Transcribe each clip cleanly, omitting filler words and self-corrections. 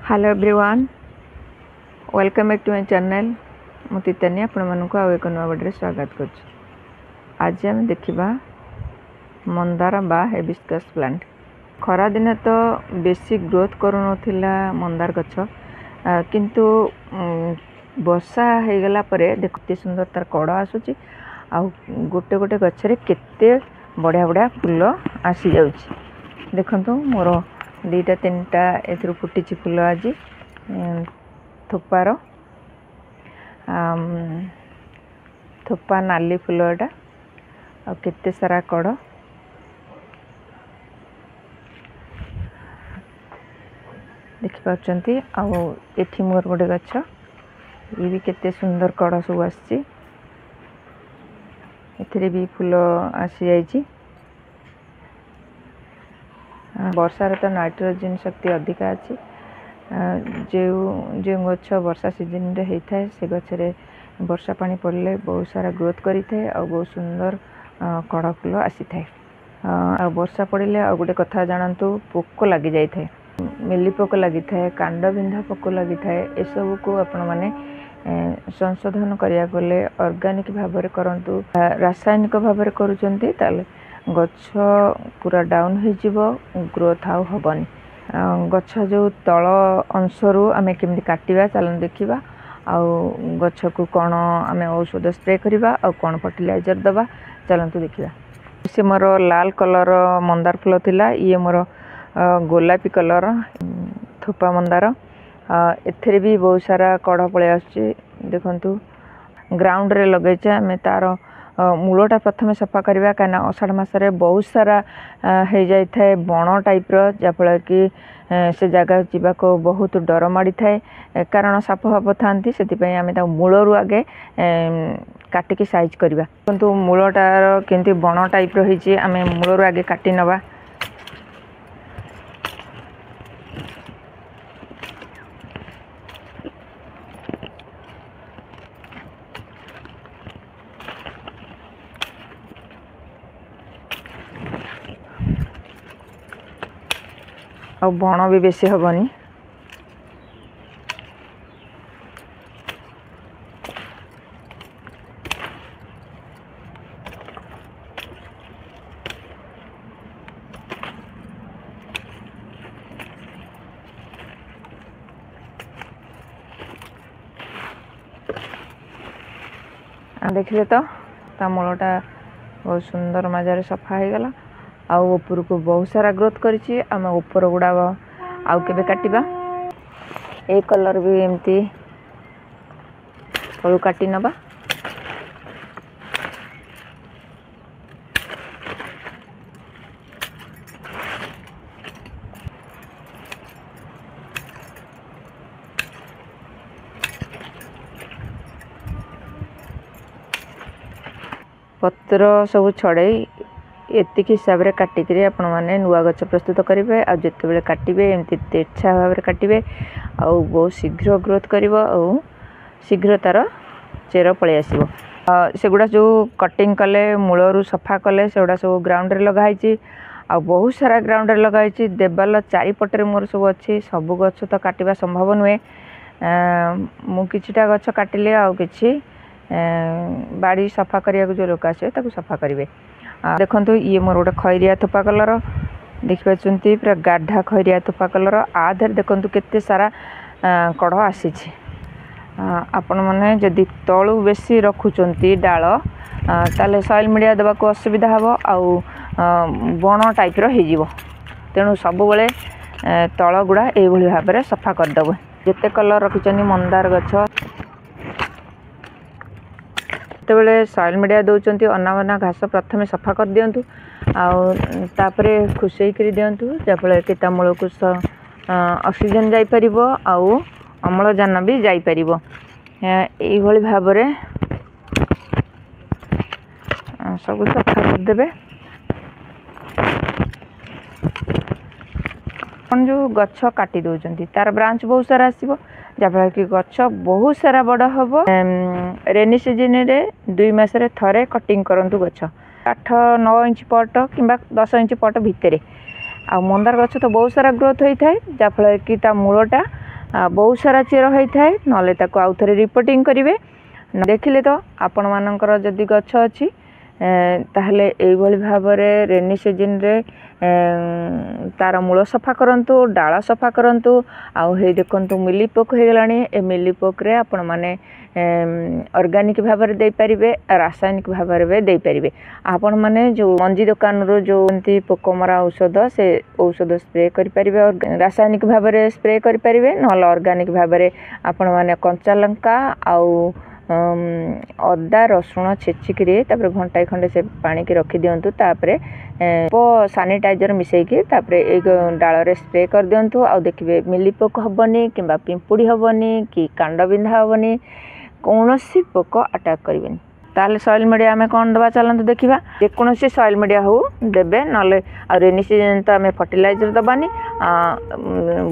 Hello everyone welcome back to my channel मु तीतानी आपण मानक आउ एक नवा वीडियो स्वागत कर। आज हम देखिबा मंदार बा हिबिस्कस प्लांट। खरा दिन तो बेसी ग्रोथ करू नथिला मंदार गछ किंतु वर्षा हो गला परे देखते सुंदर तार कड़ आसुची आ गोटे गोटे गछरे केते बढ़िया बढ़िया फूल आसी जाउची। देखंतु मोर दीटा तीनटा एथुर फुटी फूल आज थोपार थोपा नाली फूल एटा आ केते सारा कड़ देखि पाउछंती। आ एठी मोर गोटे गछ ये भी केते सुंदर कड़ सब आसी एथिरे भी फूल आसी जाइची। वर्षा रे तो नाइट्रोजन शक्ति अधिक अच्छी जो गछ वर्षा सीजन रे होता है से गछरे वर्षा पानी पड़े बहुत सारा ग्रोथ करी थे और बहुत सुंदर कड़ फूल आसी थाए। वर्षा पड़े आ गोटे कथा जानतु पोक लगी जाए थे मिली पोक लगी थाए कांड बिंधा पोक लगी थाए एसबू को आपण माने संशोधन करिया गले ऑर्गेनिक भाव में करंतु रासायनिक भाव में करूचंती ताले गछ पूरा डाउन हो ग्रोथ आउ हबनी। गछ जो तल अंशरू आमे केमती काटिबा चलन देखिबा आउ गछ को कौन आमे औषध स्प्रे करिबा आ कौन फर्टिलाइजर दबा चलंतु देखिबा। से मोर लाल कलर मंदार फूल थिला ये मोर गोलापी कलर थोपा मंदार एथरे भी बहुत सारा कड़ पळे आछी। देखंतु ग्राउंड रे लगेचे आमे तार मूलटा प्रथम सफा करवा कहीं अषाढ़ मसरे बहुत सारा हो जाए थे बण टाइप जहाँफल कि से जगह जावाक बहुत डर माड़ी थाए कारण साप फाप था से आम मूलरू आगे काटिकी साइज करवा किंतु मूलटार केमती बण टाइप रही आम मूलरू आगे काटी नवा। और बण भी बेसी हबनी देखिले तो ता मूलटा बहुत सुंदर मजार सफा हो गला आउ ऊपर को बहुत सारा ग्रोथ करिछि। आम ऊपर गुड़ा आउ केबे काटिबा ए कलर भी एमती तळु काटी नबा। पत्र सब छड़े एतिक हिसाब से काटिक आपण मैंने नुआ गछ प्रस्तुत करेंगे आ जिते बड़े काटे एमती तेरछा भाव में काटे आ बहुत शीघ्र ग्रोथ कर शीघ्र तार चेर पलि आसो। सेगुड़ा जो कटिंग कले मूलरू सफा कले सेगुड़ा सब ग्राउंड रे लगाई आ बहुत सारा ग्राउंड रे लगाई देवाल चारिपटे मोर सब अच्छी सब गछ तो काटा संभव नुहे मु किछिटा गछ काटिले आ किछि बाड़ी सफा करने जो लोक आसे सफा करेंगे। देखंतु ये मोर गोटे खैरिया थोपा कलर देखिए पूरा गाढ़ा खैरिया थोपा कलर आधर देखंतु केते सारा कड़ आसी आपण मैंने जदि तलू बेसी रखुचंती डाल ताले सॉइल मीडिया देवा को असुविधा हम आउ बण टाइप हो तेणु सब बेले तल गुड़ा ये भाव में सफा करदेव जिते कलर रखिंट मंदार गछ जितेबले सॉइल मीडिया दौरान अनावना घास प्रथम सफा कर दिंतु आउे खुसई कर दिंतु जहाँफल कि मूल को ऑक्सीजन जापर आउ अम्लजान भी जापर यही भाव में सब सफा करदे। जो गछ काटी दौरान तार ब्रांच बहुत सारा आसो जहाँफल कि गछ बहुत सारा बड़ हम रेनी सीजन रे 2 मास रे थरे कटिंग करंतु गछ 8-9 इंच पट कि 10 इंच पट भितर आ मंदार गछ तो बहुत सारा ग्रोथ होता है जहाँफल कि मूलटा बहुत सारा चेर होता है नले ताको आउ थे रिपोर्टिंग करेंगे देखिले तो आपण मानकर जदि गछ अच्छी ताहले एइभली भाबरे रेनी सीजन रे तार मूल सफा करंतु डाला सफा करंतु आउ हे देखंतु मिलीपोक हो गलानी ए मिलीपोक रे आपण माने ऑर्गेनिक भाबरे दे परिबे रासायनिक भाबरे दे परिबे आपण माने जो मंजी दुकान रो जो एंती पोकमरा औषध से औषध स्प्रे करि परिबे और रासायनिक भाबरे स्प्रे करि परिबे नहल ऑर्गेनिक भाबरे आपण माने कंचा लंका आउ अदा रसुण छेचिकी घंटाए खंडे से पानी की रखी दिंतु सानिटाइजर मिसेकी एक डाल रे स्प्रे कर दिंतु आ देखिए मिलीपोक हेनी कि पिंपुड़ी हेनी कि कांड बिंधा हेनी कौन पोक अटैक करें ताले सॉइल मीडिया आम कौन दबा चलते देखा जेकोसी सॉइल मीडिया हो देबे नले आ रेनी सीजन तो आम फर्टिलाइजर दबानी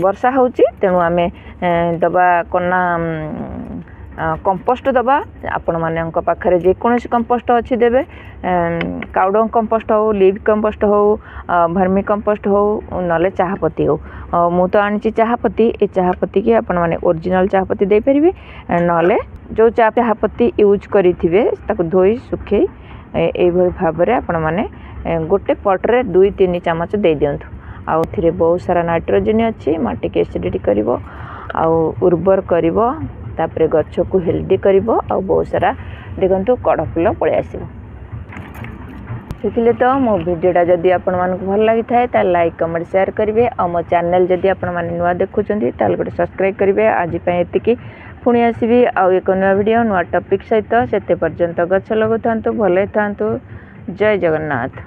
वर्षा होची तेणु आम दबा कना कंपोस्ट दबा आपण मानक पाखरे जेकोसी कंपोस्ट अच्छी देबे काउडंग कंपोस्ट हो लिव कंपोस्ट हो भर्मी कंपोस्ट हो नले चाहपत्ती हो मु तो आनी चाहपत्ती ए चाहपत्ती की आपण माने ओरिजिनल चाहपत्ती दे परिबे नले जो चाहपत्ती यूज करिथिबे ताको धोई सुखै ए भाव में आपण माने गोटे पटरे 2-3 चामच दे दियंतु आउ थिरे बहुत सारा नाइट्रोजन अच्छी माटी के एसिडिटी करिवो आउ उर्वर करिवो तापरे गछ को हेल्दी करिवो आउ बहुत सारा देखंतु कड़ फूल पळे आसीबो देखिले तो मो वीडियोटा जदि आपण मानक भल लागि थाए ता लाइक कमेंट शेयर करिवे आ मो चैनल जदि आपण माने नुवा देखुचंती ताल गोटे सब्सक्राइब करिवे आज पय एतिकी पुणी आसीबी आ एक नुवा वीडियो नुवा टॉपिक सहित सेते पर्यंत गछ लगौथांतु भले थांतु जय जगन्नाथ।